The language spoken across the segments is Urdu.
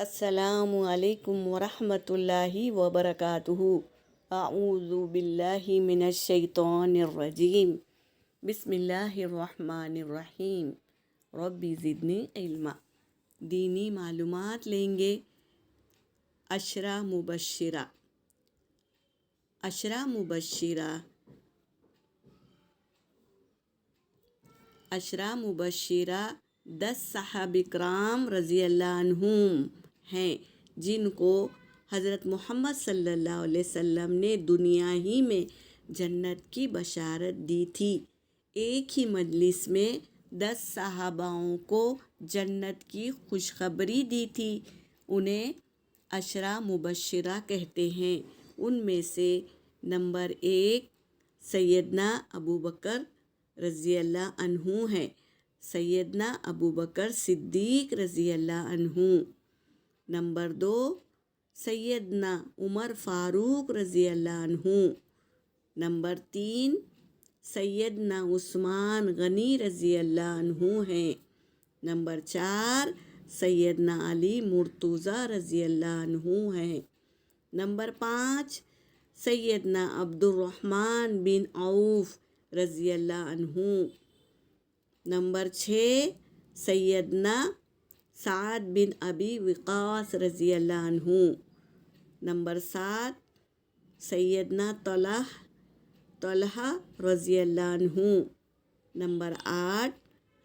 السلام علیکم ورحمۃ اللہ وبرکاتہ۔ اعوذ باللہ من الشیطان الرجیم، بسم اللہ الرحمن الرحیم۔ رب زدنی علما۔ دینی معلومات لیں گے۔ عشرہ مبشرہ۔ عشرہ مبشرہ عشرہ مبشرہ 10 صحابہ کرام رضی اللہ عنہم ہیں جن کو حضرت محمد صلی اللہ علیہ وسلم نے دنیا ہی میں جنت کی بشارت دی تھی۔ ایک ہی مجلس میں 10 صحاباؤں کو جنت کی خوشخبری دی تھی۔ انہیں عشرہ مبشرہ کہتے ہیں۔ ان میں سے نمبر 1 سیدنا ابوبکر رضی اللہ عنہ ہے۔ سیدنا ابوبکر صدیق رضی اللہ عنہ۔ نمبر 2 سیدنا عمر فاروق رضی اللہ عنہ۔ نمبر 3 سیدنا عثمان غنی رضی اللہ عنہ ہیں۔ نمبر 4 سیدنا علی مرتضیٰ رضی اللہ عنہ ہیں۔ نمبر 5 سیدنا عبد الرحمن بن عوف رضی اللہ عنہ۔ نمبر 6 سیدنا سعد بن ابی وقاص رضی اللہ عنہ۔ نمبر 7 سیدنا طلحہ رضی اللہ عنہ۔ نمبر 8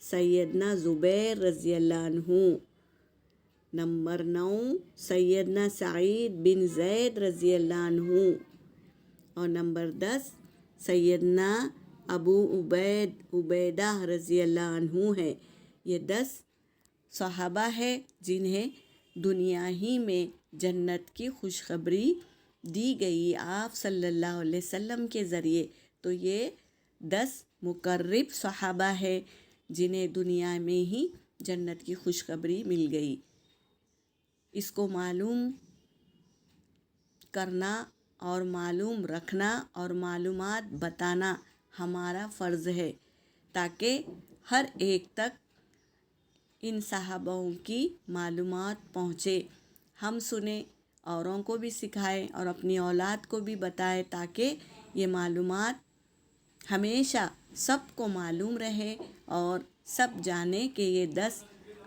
سیدنا زبیر رضی اللہ عنہ۔ نمبر 9 سیدنا سعید بن زید رضی اللہ عنہ۔ اور نمبر 10 سیدنا ابو عبیدہ رضی اللہ عنہ ہے۔ یہ 10 صحابہ ہے جنہیں دنیا ہی میں جنت کی خوشخبری دی گئی آپ صلی اللہ علیہ وسلم کے ذریعے۔ تو یہ 10 مقرب صحابہ ہے جنہیں دنیا میں ہی جنت کی خوشخبری مل گئی۔ اس کو معلوم کرنا اور معلوم رکھنا اور معلومات بتانا ہمارا فرض ہے تاکہ ہر ایک تک ان صحابوں کی معلومات پہنچے، ہم سنیں، اوروں کو بھی سکھائیں اور اپنی اولاد کو بھی بتائیں تاکہ یہ معلومات ہمیشہ سب کو معلوم رہے اور سب جانیں کہ یہ 10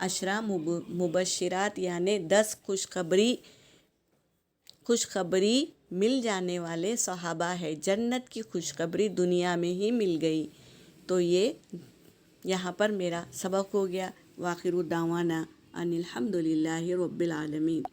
عشرہ مبشرات یعنی 10 خوشخبری مل جانے والے صحابہ ہے۔ جنت کی خوشخبری دنیا میں ہی مل گئی۔ تو یہ یہاں پر میرا سبق ہو گیا۔ وآخر دعوانا ان الحمد للہ رب العالمین۔